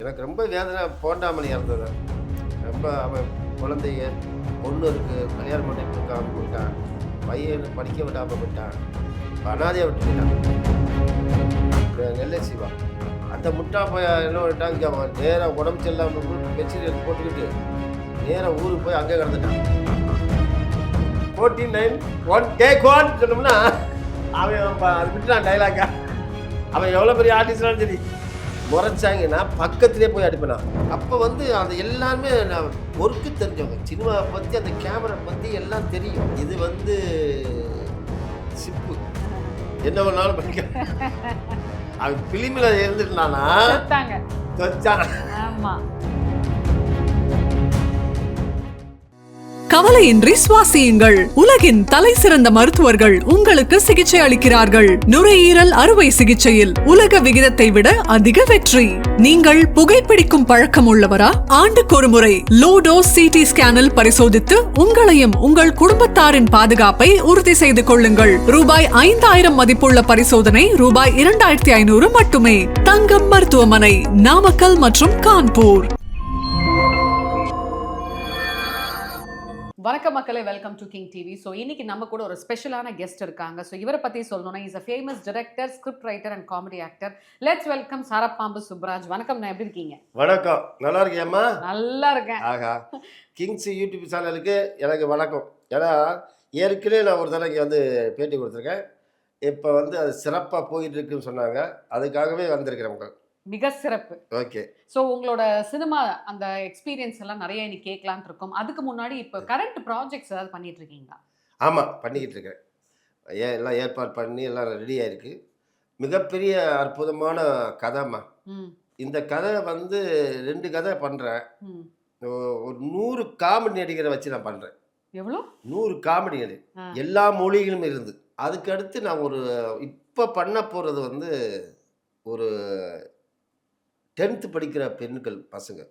எனக்கு ரொம்ப வேதனை போண்டாமணி இறந்தது. ரொம்ப அவன் குழந்தைங்க பொண்ணு இருக்குது, கல்யாணம் பண்ணி கொடுக்காம போயிட்டான், பையன் படிக்க விடாமல் போயிட்டான், அனாதையாக விட்டு போயிட்டான். நெல்லை சிவா அந்த முட்டா பையன் என்ன பண்ணிட்டான், இங்கே அவன் நேராக உடம்பு சரியில்லாமல் பெட்ஷீட் போட்டுக்கிட்டு நேராக ஊருக்கு போய் அங்கே கிடந்துட்டான். 49 டேக் 1 சொன்னோம்னா அவன் அது விட்டுட்டான் டைலாக்கா. அவன் எவ்வளோ பெரிய ஆர்டிஸ்டாலும் சரி முறைச்சாங்கன்னா பக்கத்துலேயே போய் அடிப்பேன். அப்போ வந்து அது எல்லாமே நான் ஒர்க்கு தெரிஞ்சவங்க, சினிமாவை பற்றி அந்த கேமரா பற்றி எல்லாம் தெரியும். இது வந்து சிப்பு என்ன பண்ணாலும் பண்ணிக்க. அவன் பிலிமில் இருந்துட்டானா தொச்சான். கவலையின்றி சுவாசியுங்கள். உலகின் தலை சிறந்த மருத்துவர்கள் உங்களுக்கு சிகிச்சை அளிக்கிறார்கள். நுரையீரல் அறுவை சிகிச்சையில் உலக விகிதத்தை விட அதிக வெற்றி. நீங்கள் புகைப்பிடிக்கும் பழக்கம் உள்ளவரா? ஆண்டுக்கு ஒரு முறை லோ டோஸ் சிடி ஸ்கேனில் பரிசோதித்து உங்களையும் உங்கள் குடும்பத்தாரின் பாதுகாப்பை உறுதி செய்து கொள்ளுங்கள். ரூபாய் 5000 மதிப்புள்ள பரிசோதனை ரூபாய் 2500 மட்டுமே. தங்கம் மருத்துவமனை, நாமக்கல் மற்றும் கான்பூர். வணக்கம் மக்களே, welcome to king TV. So இன்னைக்கு நம்ம கூட ஒரு ஸ்பெஷலான கெஸ்ட் இருக்காங்க. ஸோ இவரை பற்றி சொல்லணும்னா is a famous director, script writer and comedy actor. Let's welcome Sarappambu Subraj. வணக்கம், நான் எப்படி இருக்கீங்க? வணக்கம், நல்லா இருக்கியம்மா? நல்லா இருக்கேன். ஆகா, கிங்ஸ் யூடியூப் சேனலுக்கு எனக்கு வணக்கம். ஏன்னா ஏற்கனவே நான் ஒரு தடவை இங்கே வந்து பேட்டி கொடுத்துருக்கேன். இப்போ வந்து அது சிறப்பாக போயிட்டு இருக்குன்னு சொன்னாங்க, அதுக்காகவே வந்திருக்கிறேன். மிக சிறப்பு. ஓகே. ஸோ உங்களோட சினிமா அந்த எக்ஸ்பீரியன்ஸ் எல்லாம் நிறைய இன்னைக்கு கேட்கலான் இருக்கோம். அதுக்கு முன்னாடி இப்போ கரண்ட் ப்ராஜெக்ட்ஸ் ஏதாவது பண்ணிட்டு இருக்கீங்களா? ஆமாம், பண்ணிக்கிட்டு இருக்கேன். எல்லாம் ஏற்பாடு பண்ணி எல்லாம் ரெடி ஆயிருக்கு. மிகப்பெரிய அற்புதமான கதைம்மா. இந்த கதை வந்து 2 கதை பண்ணுறேன். ஒரு 100 காமெடி நடிகரை வச்சு நான் பண்ணுறேன். எவ்வளோ? 100 காமெடி நடிகர், எல்லா மொழிகளும் இருந்து. அதுக்கடுத்து நான் ஒரு இப்போ பண்ண போகிறது வந்து ஒரு 10th படிக்கிற பெண்கள் பசங்க.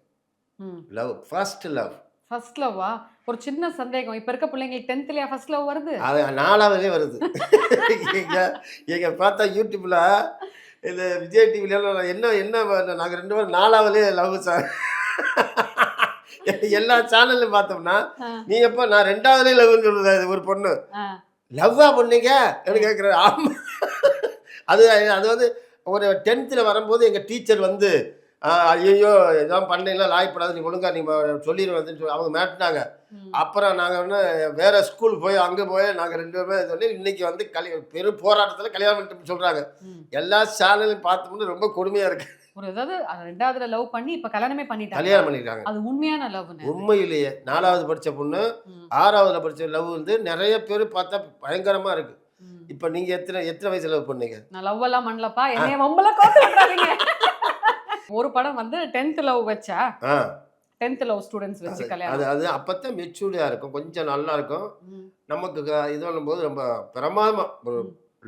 Love, first love. ஃபர்ஸ்ட் லவ்வா? ஒரு சின்ன சந்தேகம், இப்போ இருக்க பிள்ளைங்களுக்கு 10th ஃபர்ஸ்ட் லவ் வருது? அது 4ஆவதே வருது. எங்க பார்த்தா யூடியூப்ல இந்த விஜய் டிவிலாம் என்ன என்ன நாங்கள் 2 பேரும் 4ஆவதே லவ் சார். எல்லா சேனல்லையும் பார்த்தோம்னா நீ எப்போ நான் 2ஆவதே லவ்னு சொல்லுது. ஒரு பொண்ணு லவ்வா பொண்ணுங்க அப்படின்னு கேட்குற. ஆமாம், அது அது வந்து ஒரு 10th வரும்போது எங்கள் டீச்சர் வந்து ஐயோ இதான் பண்ணீங்களா, லாய்ப்படாது, நீ ஒழுங்கா நீ சொல்லிடுவேன்னு சொல்லி அவங்க மேட்டினாங்க. அப்புறம் நாங்கள் வந்து வேறு ஸ்கூல் போய் அங்கே போய் நாங்கள் 2 பேருமே சொல்லி இன்னைக்கு வந்து பெரும் போராட்டத்தில் கல்யாணம் பண்ணிட்டு சொல்கிறாங்க. எல்லா சேனலையும் பார்த்தோம்னா ரொம்ப கொடுமையாக இருக்குது. ஒரு ஏதாவது 2ஆவதுல லவ் பண்ணி இப்போ கல்யாணமே பண்ணிட்டாங்க, கல்யாணம் பண்ணிட்டாங்க. அது உண்மையான லவ்? உண்மையிலேயே 4ஆவது படித்த பொண்ணு 6ஆவதுல படித்த லவ் வந்து நிறைய பேர் பார்த்தா பயங்கரமாக இருக்குது. இப்போ நீங்கள் எத்தனை வயசு லவ் பண்ணீங்க? நான் லவ் எல்லாம் பண்ணலப்பா, என்னைய வம்பல கோத்து விட்டுறாதீங்க. ஒரு படம் வந்து 10th லவ் வச்சா, 10th லவ் ஸ்டூடெண்ட்ஸ் வச்சு கல்யாணம். அது அப்போத்தான் மெச்சூர்டாக இருக்கும், கொஞ்சம் நல்லா இருக்கும். நமக்கு இது பண்ணும்போது ரொம்ப பிரமாதமாக ஒரு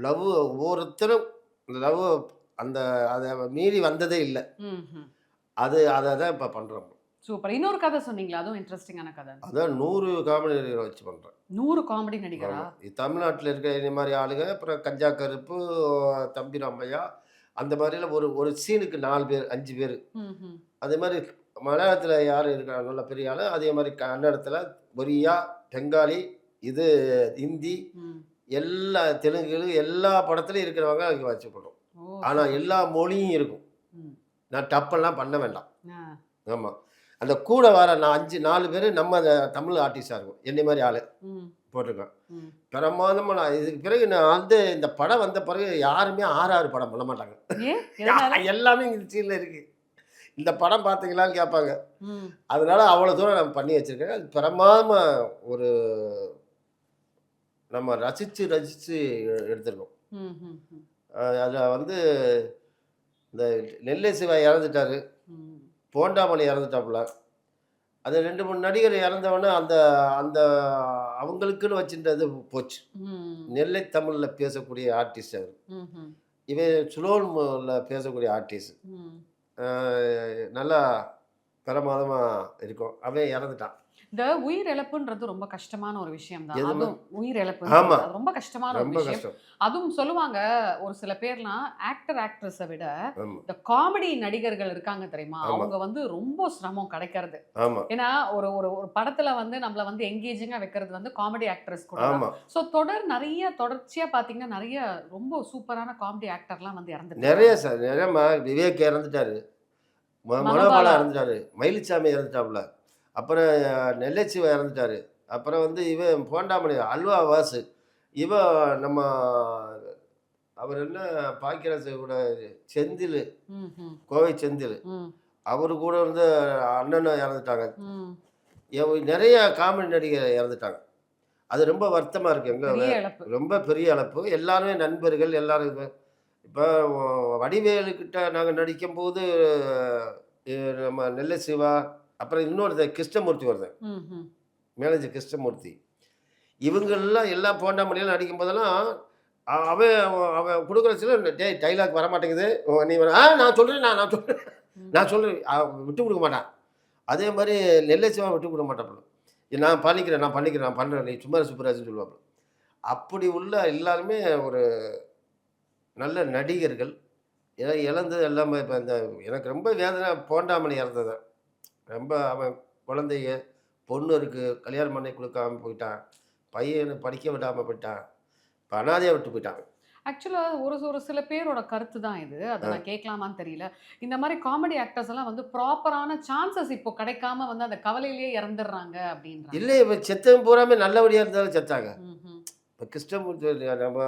லவ். ஒவ்வொருத்தரும் இந்த லவ் அந்த அதை மீறி வந்ததே இல்லை. அதை தான் இப்போ பண்ணுறோம். சூப்பர். இன்னொரு கதை சொன்னீங்களா, அதுவும் இன்ட்ரெஸ்டிங்கான கதை. அதான் 100 காமெடி நடிகரை வச்சு பண்ணுறேன். 100 காமெடி நடிகரா? தமிழ்நாட்டில் இருக்க இந்த மாதிரி ஆளுங்க, அப்புறம் கஞ்சா கருப்பு, தம்பி ராமையா, அந்த மாதிரிலாம் ஒரு சீனுக்கு 4 பேர் 5 பேர். அதே மாதிரி மலையாளத்தில் யார் இருக்கிறாங்க நல்ல பெரிய ஆள், அதே மாதிரி கன்னடத்தில் ஒரியா, பெங்காலி, இது ஹிந்தி, எல்லா தெலுங்கு, எல்லா படத்துலையும் இருக்கிறவங்க அதுக்கு வச்சு பண்ணுறோம். ஆனால் எல்லா மொழியும் இருக்கும். நான் டப்பெல்லாம் பண்ண வேண்டாம். ஆமாம், அந்த கூட வர நான் 4 பேர் நம்ம தமிழ் ஆர்டிஸ்டாக இருக்கும். என்னை மாதிரி ஆள் போட்டிருக்கேன். பிரமாதமாக. நான் இதுக்கு பிறகு நான் வந்து இந்த படம் வந்த பிறகு யாருமே 6 படம் பண்ண மாட்டாங்க. எல்லாமே இந்த சீனில் இருக்குது. இந்த படம் பார்த்தீங்களான்னு கேட்பாங்க. அதனால அவ்வளோ தூரம் நம்ம பண்ணி வச்சுருக்கேன். அது பிரமாதமாக ஒரு நம்ம ரசித்து எடுத்துருக்கோம். அதில் வந்து இந்த நெல்லை சிவா இறந்துட்டார், போண்டாமணி இறந்துட்டாப்புல. அது 2-3 நடிகர் இறந்தவொடனே அந்த அந்த அவங்களுக்குன்னு வச்சுன்றது போச்சு. நெல்லை தமிழில் பேசக்கூடிய ஆர்டிஸ்ட் அவர். இவன் சுலோனில் பேசக்கூடிய ஆர்டிஸ்ட். நல்லா பிரமாதமாக இருக்கும். அவன் இறந்துட்டான். இந்த உயிர் இழப்புன்றது ரொம்ப கஷ்டமான ஒரு விஷயம் தான். எதுவுமே அதுவும் உயிர் இழப்பு ஆமா ரொம்ப கஷ்டமான ஒரு ரொம்ப விஷயம். கஷ்டம். அதுவும் சொல்லுவாங்க ஒரு சில பேர்லாம் ஆக்ட்ரஸை விட ஆமா இந்த காமெடி நடிகர்கள் இருக்காங்க தெரியுமா, ஆமா அவங்க வந்து ரொம்ப சிரமம் கிடைக்கிறது. ஆமா ஏன்னா ஒரு ஒரு ஒரு படத்துல வந்து நம்மள வந்து எங்கேஜிங்கா வைக்கிறது வந்து காமெடி ஆக்ட்ரஸ் கூட தான். ஆமா ஸோ தொடர்ச்சியா பாத்தீங்கன்னா நிறைய ரொம்ப சூப்பரான காமெடி ஆக்டர்லாம் வந்து இறந்துட்டு நிறைய இருக்காங்க. சார் நிறைய விவேக் இறந்துட்டாரு, மனோபாலா மனோபாலா. இறந்துட்டாரு, மயிலுச்சாமி இறந்துட்டாப்புல, அப்புறம் நெல்லைச்சிவா இறந்துட்டாரு, அப்புறம் வந்து இவன் போண்டாமணி அல்வா வாசு, இவன் நம்ம அவர் என்ன பாக்கியராஜ் கூட செந்தில், ம், ம், கோவை செந்தில், ம், அவரு கூட வந்து அண்ணனும் இறந்துட்டாங்க. ம். நிறைய காமெடி நடிகர் இறந்துட்டாங்க. அது ரொம்ப வருத்தமா இருக்கு. எங்க பெரிய இழப்பு. ரொம்ப பெரிய இழப்பு. எல்லாருமே நண்பர்கள் எல்லாரும். இப்போ வடிவேலு கிட்ட நாங்க நடிக்கும்போது நம்ம நெல்லை சிவா, அப்புறம் இன்னொருத்தர் கிருஷ்ணமூர்த்தி வருது, ம், ம். மேனேஜர் கிருஷ்ணமூர்த்தி, இவங்கெல்லாம் எல்லாம் போண்டாமணியெல்லாம் நடிக்கும் போதெல்லாம் அவன் அவன் கொடுக்குற சில டேய் டைலாக் வர மாட்டேங்குது, நீ நான் சொல்கிறேன், நான் சொல்கிறேன், ம். நான் சொல்கிறேன், விட்டு கொடுக்க மாட்டான். அதே மாதிரி நெல்லை சிவா விட்டு கொடுக்க மாட்டாப்புல, நான் பண்ணிக்கிறேன், நான் பண்ணுறேன், நீ சும்மா சுப்பராஜ்னு சொல்லுவாப்புல. அப்படி உள்ள எல்லாருமே ஒரு நல்ல நடிகர்கள் இழந்தது எல்லாமே. இப்போ இந்த எனக்கு ரொம்ப வேதனை போண்டாமணி இறந்தது. ரொம்ப அவன் குழந்தைங்க, பொண்ணு இருக்குது, கல்யாணம் பண்ணி கொடுக்காம போயிட்டான், பையனை படிக்க விடாமல் போயிட்டான், இப்போ அனாதையாக விட்டு போயிட்டான். ஆக்சுவலா ஒரு ஒரு சில பேரோட கருத்து தான் இது. அத நான் கேட்கலாமான்னு தெரியல. இந்த மாரி காமெடி ஆக்டர்ஸ் எல்லாம் வந்து ப்ராப்பரான சான்சஸ் இப்போ கிடைக்காம வந்து அந்த கவலையிலேயே இறந்துடுறாங்க அப்படின்றாங்க. இல்லை, இப்போ செத்தவன் பூராமே நல்லபடியாக இருந்தாலும் செத்தாங்க. ம்ஹ்ம். இப்போ கிருஷ்ணமூர்த்தி நம்ம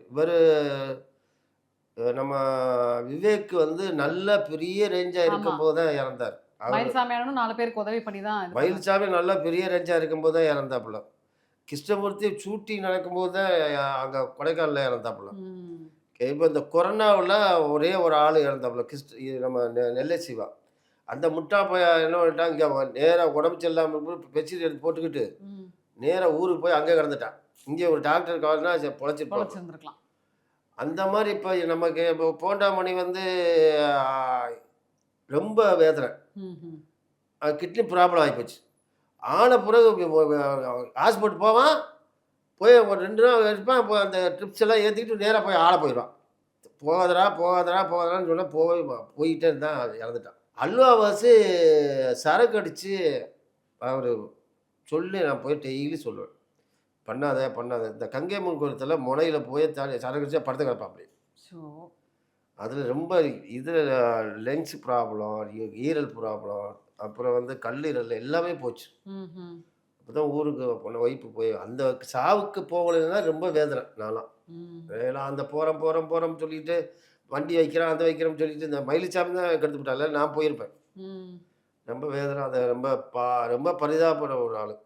இவர் நம்ம விவேக் வந்து நல்ல பெரிய ரேஞ்சாக ஆமா. இருக்கும்போது தான் இறந்தார். அவர் மயில்சாமி அண்ணனும் 4 பேருக்கு உதவி பண்ணி தான் இது பண்ணாரு. மயில்சாமி நல்லா பெரிய ரேஞ்சாக இருக்கும்போது தான் இறந்தாப்புல. கிருஷ்ணமூர்த்தி ஷூட்டிங் நடக்கும்போது தான் அங்கே கொடைக்கானலில் இறந்தாப்புல. ம். இப்போ இந்த கொரோனாவில் ஒரே ஒரு ஆள் இறந்தாப்புல, இது நம்ம நெல்லை சிவா. அந்த முட்டா போய் என்ன பண்ணிட்டான், இங்கே நேராக உடம்பு சரியில்லாமல் பெட்ஷீட் எடுத்து போட்டுக்கிட்டு ம். நேராக ஊருக்கு போய் அங்கே கிடந்துட்டான். இங்கே ஒரு டாக்டர் கால்னா பொழைச்சிருப்பாங்க. பொழச்சிருந்திருக்கலாம். அந்த மாதிரி இப்போ நமக்கு இப்போ போண்டாமணி வந்து ரொம்ப வேதனை. ம்ஹ்ம். கிட்னி ப்ராப்ளம் ஆகிப்போச்சு. ஆன பிறகு ஹாஸ்பிட்டல் போவான், போய் ஒரு 2 நாள் இருப்பான், இப்போ அந்த ட்ரிப்ஸ் எல்லாம் ஏற்றிக்கிட்டு நேராக போய் ஆள போயிடுவான். போகாதடான்னு சொன்னால் போயிட்டே இருந்தான், இறந்துட்டான். அல்வாவாசி சரக்கு அடித்து அவர் சொல்லி நான் போய் டெய்லி சொல்லுவேன், பண்ணாத இந்த கங்கையம்மன் கோயிலத்தில் முனையில் போய் சரக்கு அடிச்சா படுத்து கிடப்பான் அப்படி. ஸோ அதில் ரொம்ப இதில் லென்ஸ் ப்ராப்ளம், ஈரல் ப்ராப்ளம், அப்புறம் வந்து கல்லீரல் எல்லாமே போச்சு. ம்ஹ்ம். அப்போ தான் ஊருக்கு போன ஒய்ஃபு போய் அந்த சாவுக்கு போகலைன்னா ரொம்ப வேதனை நான்லாம். ம். ஏன்னா அந்த போகிறோம் சொல்லிட்டு வண்டி வைக்கிறேன், அதை வைக்கிறோம்னு சொல்லிட்டு இந்த மயிலுச்சாமி தான் கெடுத்து விட்டால, நான் போயிருப்பேன். ம். ரொம்ப வேதனை. அதை ரொம்ப பரிதாபப்படுற ஒரு ஆள்,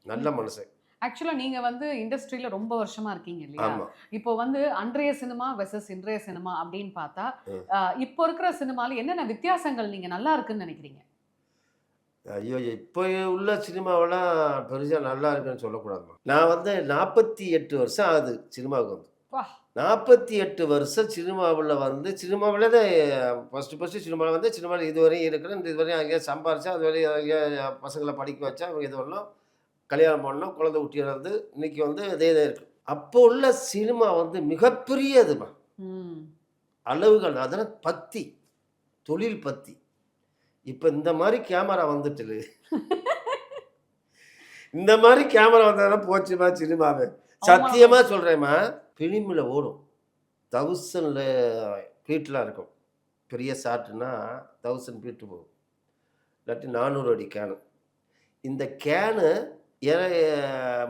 நல்ல மனுஷன். ஆக்சுவலா நீங்க வந்து இண்டஸ்ட்ரியில ரொம்ப வருஷமா இருக்கீங்க இல்லையா? ஆமா. இப்போ வந்து அன்றைய சினிமா வெர்சஸ் இன்றைய சினிமா அப்படின்னு பார்த்தா, ம். இப்போ இருக்கிற சினிமால என்னென்ன வித்தியாசங்கள் நீங்க நல்லா இருக்குன்னு நினைக்கிறீங்க? ஐயோ! இப்போ உள்ள சினிமாவெல்லாம் பெருசாக நல்லா இருக்குன்னு சொல்லக்கூடாதுமா. நான் வந்து 48 வருஷம் ஆகுது சினிமாவுக்கு வந்து. வா! 48 வருஷம் சினிமாவில் தான் ஃபஸ்ட்டு சினிமாவில் வந்து சினிமாவில் இதுவரையும் இருக்கிறேன், இதுவரையும் அங்கேயே சம்பாரிச்சேன், அதுவரையும் அங்கேயே பசங்களை படிக்க வச்சேன், அவங்க இது பண்ணோம், கல்யாணம் பண்ணோம், குழந்தை குட்டி இருந்து இன்னைக்கு வந்து இதே தான் இருக்குது. அப்போ உள்ள சினிமா வந்து மிகப்பெரியதுமா, ம். அளவுகள், அதெல்லாம் பக்தி, தொழில் பக்தி. இப்போ இந்த மாதிரி கேமரா வந்துட்டு இந்த மாதிரி கேமரா வந்தாலும் போச்சுமா சினிமாவே. சத்தியமாக சொல்கிறேம்மா, ஃபிலிமில் ஓடும் 1000 ஃபீட்லாம் இருக்கும். பெரிய ஷாட்டுன்னா 1000 ஃபீட்டு போகும், இல்லாட்டி 400 அடி கேனு. இந்த கேனு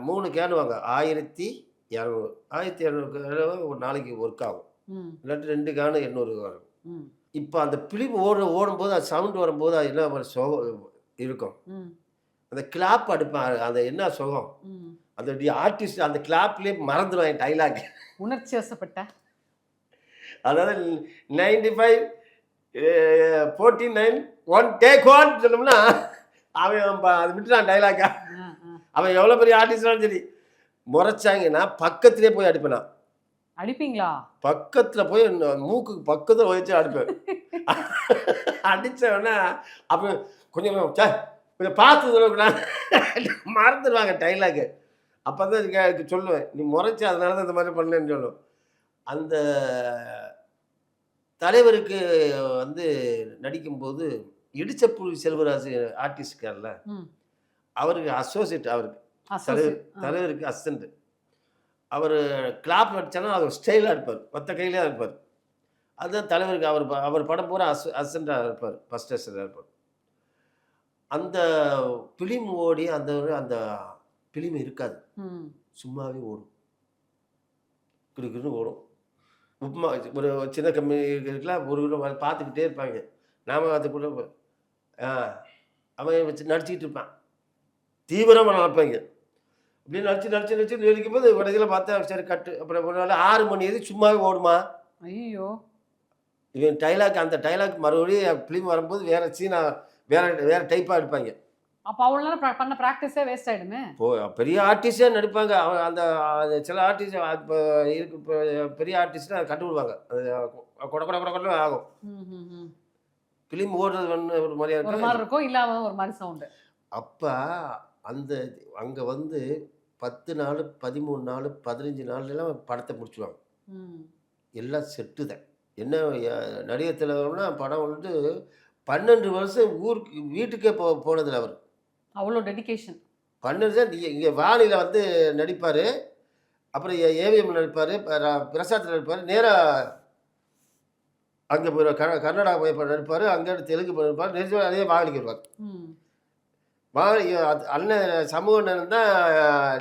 3 கேனு வாங்க 1200 1200 ஒரு நாளைக்கு ஒர்க் ஆகும், ம். இல்லாட்டி 2 கேனு 800 வரும். ம். இப்போ அந்த ஃபிலிம் ஓடும்போது அது சவுண்ட் வரும்போது அது என்ன ஒரு சுகம் இருக்கும். ம். அந்த கிளாப் அடிப்பான், அந்த என்ன சுகம், ம். அந்த ஆர்டிஸ்ட் அந்த கிளாப்லேயே மறந்துடுவான் டைலாக். உணர்ச்சி வசப்பட்ட அதாவது 95 49 1 டேக் 1 சொன்னோம்னா அவன் அது விட்டுறான் டைலாக்கா. ஆ, ஆ. அவன் எவ்வளோ பெரிய ஆர்டிஸ்டாலும் சரி முறைச்சாங்கன்னா பக்கத்துலேயே போய் அடிப்பேன் நான். அடிப்பீங்களா? பக்கத்தில் போய் மூக்குக்கு பக்கத்தில் வச்சு அடிப்பேன். அடித்தவொடனே அப்போ கொஞ்சம் கொஞ்சம் பார்த்து மறந்துடுவாங்க டைலாக்கு. அப்போ தான் சொல்லுவேன், நீ முறைச்சி அதனால தான் இந்த மாதிரி பண்ணேன்னு சொல்லுவேன். அந்த தலைவருக்கு வந்து நடிக்கும்போது இடிச்சப்புலி செல்வராஜ் ஆர்டிஸ்ட் இருக்கார்ல, ம். அவருக்கு அசோசியேட், அவருக்கு தலைவர் அசோசியேட். தலைவருக்கு அசிஸ்டன்ட். அவர் கிளாப் அடிச்சாலும் அவர் ஸ்டைலாக இருப்பார், மற்ற கையிலே இருப்பார். அதுதான் தலைவருக்கு அவர் படம் பூரா அசிஸ்டண்டாக இருப்பார், ஃபர்ஸ்ட் அசிஸ்டண்டாக இருப்பார். அந்த ஃபிலிம் ஓடி அந்த அந்த ஃபிலிம் இருக்காது, ம். சும்மாவே ஓடும், கிடுக்கிடுன்னு ஓடும். உப்புமா ஒரு சின்ன கம்பெனி இருக்கலாம், ஒரு பார்த்துக்கிட்டே இருப்பாங்க. நாம அதுக்குள்ள அவன் வச்சு நடிச்சிக்கிட்டு இருப்பான், தீவிரமாக நடப்பாங்க. இப்படியே நடிச்சு நடிக்கும்போது கடைசியில் பார்த்தா சரி கட்டு. அப்புறம் ஒரு நாள் 6 மணி எது சும்மாவே ஓடுமா. ஐயோ! இவன் டைலாக், அந்த டைலாக் மறுபடியும் ஃபிலிம் வரும்போது வேற சீனா, வேற டைப்பாக எடுப்பாங்க. அப்ப அவ்வளவு நேரம் பண்ண பிராக்டிஸே வேஸ்ட் ஆயிடுமே. இப்போ பெரிய ஆர்டிஸ்டே நடிப்பாங்க. அவன் அந்த சில ஆர்டிஸ்ட் இப்போ இருக்கு, இப்போ பெரிய ஆர்டிஸ்ட்னா அதை கண்டுபிடுவாங்க. அது கொட கொட கொட கொடன்னு ஆகும். ம். ஃபிலிம் ஓடுறது வந்து ஒரு மாதிரியா ஒரு இருக்கும். மாதிரி இருக்கும், இல்லாம ஒரு மாதிரி சவுண்டு. அப்போ அந்த அங்கே வந்து 10 நாள் 13 நாள் 15 நாள்லாம் படத்தை முடிச்சுடுவாங்க. ம். எல்லாம் செட்டு தான். என்ன நடிகர் திலகம்னா படம் வந்துட்டு 12 வருஷம் ஊருக்கு வீட்டுக்கே போனதில்ல அவர். அவ்வளோ டெடிகேஷன். 12 தான் இங்கே வானிலை வந்து நடிப்பார், அப்புறம் ஏவிஎம் நடிப்பார், பிரசாத்தில் நடிப்பார், நேராக அங்கே போய் கர்நாடகா போய் நடிப்பார், அங்கேருந்து தெலுங்கு நடிப்பார், நெரிசல் அதே வாகனிக்கு வருவார். ம். அண்ணன் சமூக அண்ணன் தான்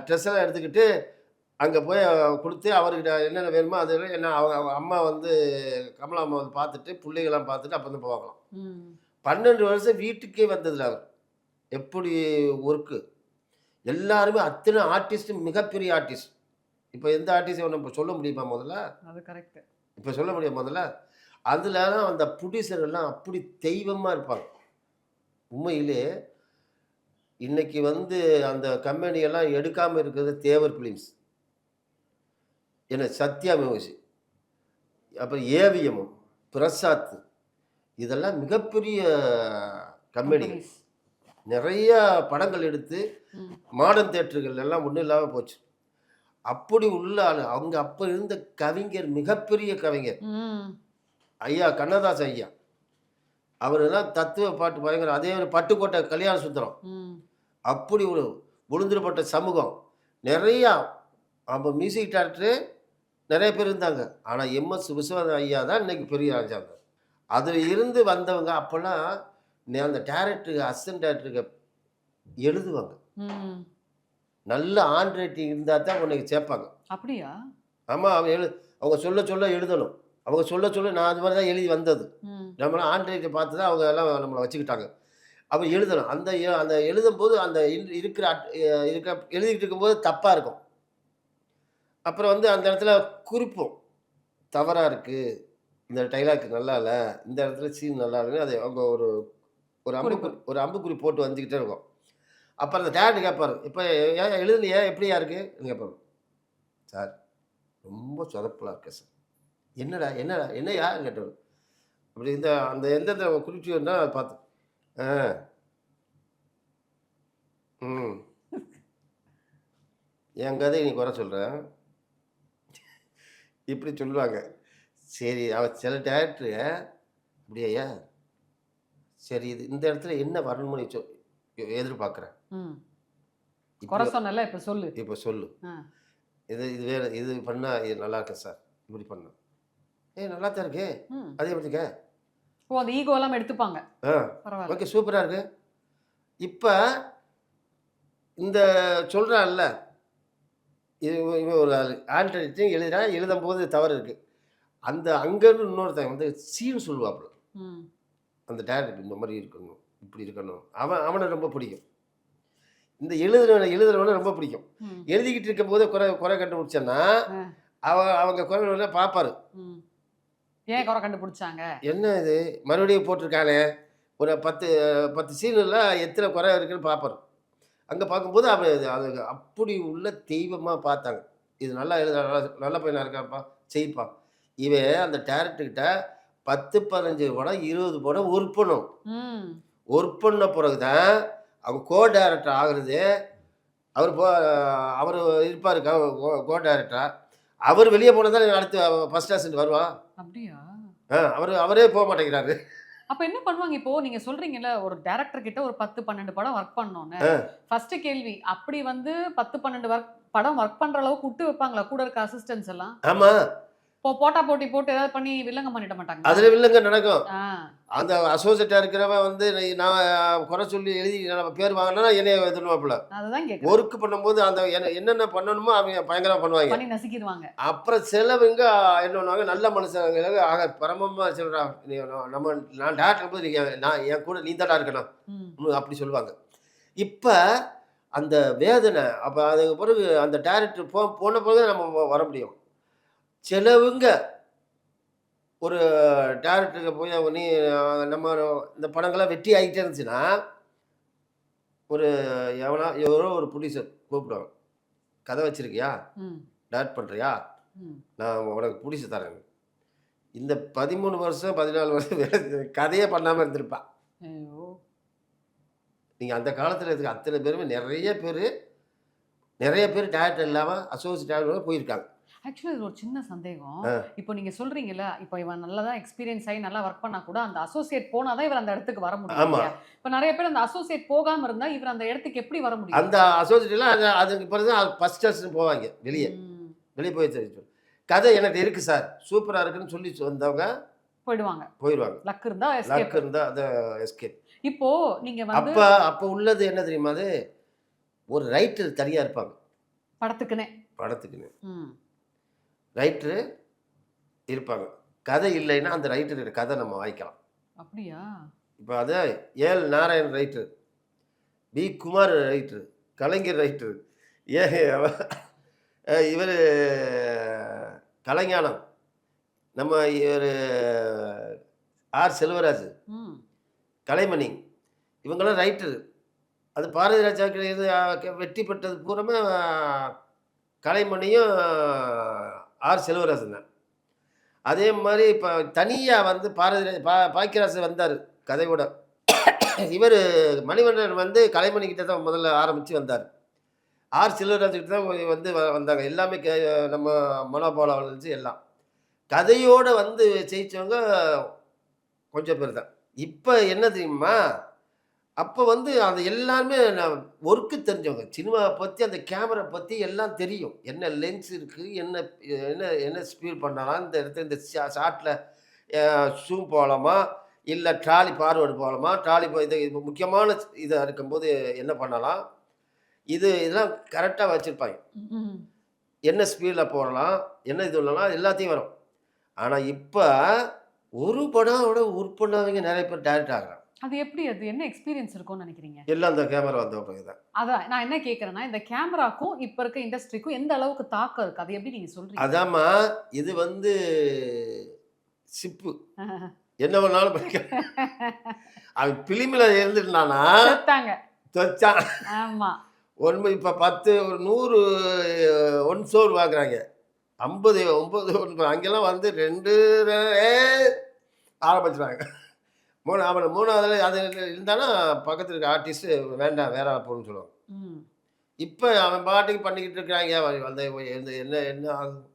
ட்ரெஸ் எல்லாம் எடுத்துக்கிட்டு அங்கே போய் கொடுத்து அவர்கிட்ட என்னென்ன வேணுமோ அது என்ன அவங்க அம்மா வந்து கமலா அம்மா வந்து பார்த்துட்டு பிள்ளைகள்லாம் பார்த்துட்டு அப்போ வந்து போவாங்களாம். ம். 12 வருஷம் வீட்டுக்கே வந்ததில்ல அவர். எப்படி ஒர்க்கு எல்லாருமே அத்தனை ஆர்டிஸ்ட், மிகப்பெரிய ஆர்டிஸ்ட். இப்போ எந்த ஆர்டிஸ்டும் நம்ம சொல்ல முடியுமா முதல்ல? அது கரெக்ட். இப்போ சொல்ல முடியும் முதல்ல. அதுலலாம் அந்த ப்ரொடியூசர்கள்லாம் அப்படி தெய்வமாக இருப்பாங்க உண்மையிலே. இன்னைக்கு வந்து அந்த கம்பெனியெல்லாம் எடுக்காமல் இருக்கிறது தேவர் ஃபிலிம்ஸ், என்ன சத்யா மியூசிக், அப்புறம் ஏவிஎம்மும் பிரசாத், இதெல்லாம் மிகப்பெரிய கம்பெனிகள். நிறைய படங்கள் எடுத்து ம். மாடர்ன் தேட்டர்கள் எல்லாம் ஒன்றும் இல்லாமல் போச்சு. அப்படி உள்ள ஆள் அவங்க. அப்போ இருந்த கவிஞர், மிகப்பெரிய கவிஞர் ம். ஐயா கண்ணதாசன் ஐயா. அவரெல்லாம் தத்துவ பாட்டு பயங்கரம். அதே ஒரு பட்டுக்கோட்டை கல்யாண சுந்தரம், ம். அப்படி ஒரு உளுந்துருப்பட்ட சமூகம் நிறையா. அப்போ மியூசிக் டைரக்டரு நிறைய பேர் இருந்தாங்க. ஆனால் எம்எஸ் விஸ்வநாதன் ஐயா தான் இன்னைக்கு பெரிய ஆச்சாங்க. அதில் இருந்து வந்தவங்க அப்போல்லாம் அந்த டேரக்டருக்கு, அசிஸ்டன்ட் டேரக்டருக்கு எழுதுவாங்க. ம். நல்ல ஹேண்ட் ரைட்டிங் இருந்தால் தான் உன்னைக்கு சேர்ப்பாங்க. அப்படியா? ஆமாம், அவங்க சொல்ல சொல்ல எழுதணும். அவங்க சொல்ல சொல்ல நான் அது மாதிரி தான் எழுதி வந்தது. ம். நம்மளாம் ஹேண்ட் ரைட்டை பார்த்து தான் அவங்க எல்லாம் நம்மளை வச்சுக்கிட்டாங்க. அப்போ எழுதணும். அந்த எழுதும்போது அந்த இருக்கிற எழுதிக்கிட்டு இருக்கும்போது தப்பாக இருக்கும். அப்புறம் வந்து அந்த இடத்துல குறிப்போம், தவறாக இருக்குது, இந்த டைலாக் நல்லா இல்லை, இந்த இடத்துல சீன் நல்லா இருக்குன்னு அதை அவங்க ஒரு அம்புக்குறி போட்டு வந்துக்கிட்டே இருக்கும். அப்புறம் அந்த டேரக்டர் கேட்பார், இப்போ ஏன் எழுதுலையே, எப்படியா இருக்குது கேட்பாரு. சார் ரொம்ப சொதப்பலாக இருக்கு சார். என்னையா கேட்டவர். அப்படி அந்த எந்தெந்த குறிச்சி வந்தால் அதை பார்த்து ம் என் கதை நீ குறை சொல்கிறேன் இப்படி சொல்லுவாங்க. சரி, அவன் சில டேரக்டரு அப்படியா, சரி இது இந்த இடத்துல என்ன வரணும்னு எதிர்பார்க்குறேன். ம். குறை சொன்னல, இப்போ சொல்லு. இப்போ சொல்லு, இது வேறு இது பண்ணால் இது நல்லா இருக்கு சார், இப்படி பண்ண நல்லா தான் இருக்கு, ம். அதே எப்படிங்க. ஓ, அந்த ஈகோ எல்லாம் எடுத்துப்பாங்க. பரவாயில்ல. ஓகே, சூப்பராக இருக்கு. இப்போ இந்த சொல்கிறான்ல, இவன் ஒரு ஹேண்ட் ரைட்டிங் எழுதும் போது தவறு இருக்குது. அந்த அங்கேருந்து இன்னொருத்தன் வந்து சீன் சொல்லுவாப்புல, ம். அந்த டேரக்டர் இந்த மாதிரி இருக்கணும், இப்படி இருக்கணும். அவனை ரொம்ப பிடிக்கும். இந்த எழுதுறவனை ரொம்ப பிடிக்கும். ம். எழுதிக்கிட்டு இருக்கும் போது குறை கண்டுபிடிச்சேன்னா அவங்க குறை பார்ப்பாரு. ம். ஏன் குறை கண்டுபிடிச்சாங்க, என்ன இது மறுபடியும் போட்டிருக்கானே, ஒரு 10 சீனில் எத்தனை குறை இருக்குன்னு பார்ப்பாரு. அங்கே பார்க்கும்போது அது அப்படி உள்ள தெய்வமாக பார்த்தாங்க. இது நல்லா நல்ல பையனாக இருக்காப்பா, செய்ப்பா. இவன் அந்த டேரக்டர்கிட்ட 10 15 படம் 20 படம் ஒர்க் பண்ணும். ம். ஒர்க் பண்ண பிறகு தான் அவங்க கோ டைரக்டர் ஆகுறது. அவர் இருப்பார் கோ டைரக்டர். அவர் வெளியே போனால் தான் அடுத்து ஃபர்ஸ்ட் அசிஸ்டன்ட் வருவான். அப்படியா? அவரே போக மாட்டேங்கிறாரு. அப்ப என்ன பண்ணுவாங்க? இப்போ நீங்க சொல்றீங்கல்ல, ஒரு டைரக்டர் கிட்ட ஒரு 10-12 படம் ஒர்க் பண்ணோன்னு. ஃபர்ஸ்ட் கேள்வி, அப்படி வந்து 10-12 படம் ஒர்க் பண்ற அளவுக்கு விட்டு வைப்பாங்களா கூட இருக்க அசிஸ்டன்ஸ் எல்லாம்? ஆமா, இப்போ போட்டா போட்டி போட்டு ஏதாவது பண்ணி வில்லங்க பண்ணிட மாட்டாங்க? அதுல வில்லங்க நடக்கும். ஆ. அந்த அசோசியேட்டா இருக்கிறவன் வந்து நான் குறை சொல்லி எழுதி பேர் வாங்கினா என்னைய எதிர்பார்ப்பல. அதுதான் கேக்குறேன். ஒர்க் பண்ணும்போது அந்த என்னென்ன பண்ணணுமோ அவங்க பயங்கரமா பண்ணுவாங்க. பண்ணி நசுக்கிடுவாங்க. அப்புறம் சிலவங்க என்ன பண்ணுவாங்க, நல்ல மனுஷங்க ஆக பரமமா சொல்றா, நான் டேரக்டர் போது நான் என் கூட நீ தாடா இருக்கணும் அப்படி சொல்லுவாங்க. இப்ப அந்த வேதனை அப்ப அதுக்கு பிறகு அந்த டேரக்டர் போன பிறகு நம்ம வர முடியும். சிலவங்க ஒரு டேரக்டருக்கு போய் நீ நம்ம இந்த படங்கள்லாம் வெற்றி ஆகிட்டே இருந்துச்சுன்னா எவரோ ஒரு ப்ரொடியூசர் கூப்பிடுவாங்க, கதை வச்சிருக்கியா, டேரக்ட் பண்ணுறியா, நான் உனக்கு ப்ரொடியூசர் தரேன். இந்த 13 வருஷம் 14 வருஷம் கதையே பண்ணாமல் இருந்திருப்பான். நீங்கள் அந்த காலத்தில் இருக்க அத்தனை பேருமே நிறைய பேர் டேரக்டர் இல்லாமல் அசோசியேட் டேரக்டர் போயிருக்காங்க. ஆக்சுவலி இது ஒரு சின்ன சந்தேகம். இப்போ நீங்க சொல்றீங்கல்ல, இப்போ இவன் நல்லா தான் எக்ஸ்பீரியன்ஸ் ஆகி நல்லா ஒர்க் பண்ணா கூட அந்த அசோசியேட் போனாதான் இவர் அந்த இடத்துக்கு வர முடியும். இப்போ நிறைய பேர் அந்த அசோசியேட் போகாம இருந்தா இவர் அந்த இடத்துக்கு எப்படி வர முடியும்? அந்த அசோசியேட்லாம் அதுக்கு பிறகு ஃபர்ஸ்ட் அசிஸ்டன்ட் போவாங்க, வெளியே போய் கதை எனக்கு இருக்கு சார், சூப்பரா இருக்குன்னு சொல்லி வந்தவங்க போயிடுவாங்க. லக் இருந்தா அந்த எஸ்கேப். இப்போ நீங்க வந்து அப்ப உள்ளது என்ன தெரியுமா, அது ஒரு ரைட்டர் தனியா இருப்பாங்க படத்துக்குன்னு ரைட்டரு இருப்பாங்க. கதை இல்லைன்னா அந்த ரைட்டர் கதை நம்ம வாய்க்கலாம். அப்படியா? இப்போ அதை AL Narayan writer, P Kumar writer, Kalaignar writer, இவர் கலைஞானம், நம்ம இவர் ஆர் செல்வராஜ், கலைமணி, இவங்கெல்லாம் ரைட்டரு. அது பாரதி ராஜாவுக்கு வெற்றி பெற்றது பூராமே கலைமணியும் ஆர் செல்வராஜன் தான். அதே மாதிரி இப்போ தனியாக வந்து பாக்கியராஜ் வந்தார் கதையோட. இவர் மணிவண்ணன் வந்து கலைமணிக்கிட்ட தான் முதல்ல ஆரம்பித்து வந்தார். ஆர் செல்வராஜ்கிட்ட தான் வந்தாங்க. எல்லாமே நம்ம மனோபாலாவில் இருந்துச்சு. எல்லாம் கதையோடு வந்து ஜெயித்தவங்க கொஞ்சம் பேர் தான். இப்போ என்ன தெரியுமா, அப்போ வந்து அது எல்லாருமே ஒர்க்கு தெரிஞ்சவங்க, சினிமாவை பற்றி அந்த கேமரா பற்றி எல்லாம் தெரியும். என்ன லென்ஸ் இருக்குது, என்ன ஸ்பீட் பண்ணலாம், இந்த இடத்துல இந்த ஷாட்டில் ஷூம் போகலாமா, இல்லை ட்ராலி ஃபார்வர்டு போகலாமா, ட்ராலி இது முக்கியமான இதாக இருக்கும்போது என்ன பண்ணலாம், இதெல்லாம் கரெக்டாக வச்சுருப்பாங்க. என்ன ஸ்பீடில் போடலாம், என்ன இது இல்லைனா எல்லாத்தையும் வரும். ஆனால் இப்போ ஒரு படோட உற்பண்ணாதவங்க நிறைய பேர் டேரக்ட் ஆகிறாங்க. அது எப்படி, அது என்ன எக்ஸ்பீரியன்ஸ் இருக்கும்னு நினைக்கிறீங்க? எல்லாம் அந்த கேமரா வந்த பிறகு தான். அதான் நான் என்ன கேட்குறேன்னா, இந்த கேமராக்கும் இப்போ இருக்க இண்டஸ்ட்ரிக்கும் எந்த அளவுக்கு தாக்கம் இருக்குது, அது எப்படி நீங்கள் சொல்கிறீங்க? அதாம்மா, இது வந்து சிப்பு என்ன பண்ணாலும் அவன் பிலிமில் இருந்துட்டானா தொச்சான். ஆமாம், ஒன்று இப்போ 10 100 1 சோறு வாங்குறாங்க, 50 9 அங்கெல்லாம் வந்து 2 ஆரம்பிச்சுறாங்க. மூணாவதுல அது இருந்தானா பக்கத்தில் இருக்க ஆர்டிஸ்ட் வேண்டாம் வேற போகணும்னு சொல்லுவாங்க. இப்போ அவன் பாட்டுக்கு பண்ணிக்கிட்டு இருக்கிறாங்க. என்ன ஆகும்?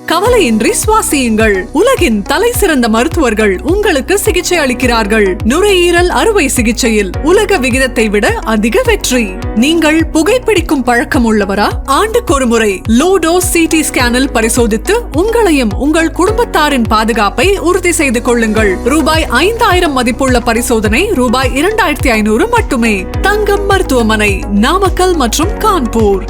கவலையின்றி சுவாசியுங்கள். உலகின் தலை சிறந்த மருத்துவர்கள் உங்களுக்கு சிகிச்சை அளிக்கிறார்கள். நுரையீரல் அறுவை சிகிச்சையில் உலக விகிதத்தை விட அதிக வெற்றி. நீங்கள் புகைப்பிடிக்கும் பழக்கம் உள்ளவரா? ஆண்டுக்கொரு முறை லோடோஸ் சிடி ஸ்கேனில் பரிசோதித்து உங்களையும் உங்கள் குடும்பத்தாரின் பாதுகாப்பை உறுதி செய்து கொள்ளுங்கள். ரூபாய் 5000 மதிப்புள்ள பரிசோதனை ரூபாய் 2500 மட்டுமே. தங்கம் மருத்துவமனை, நாமக்கல் மற்றும் கான்பூர்.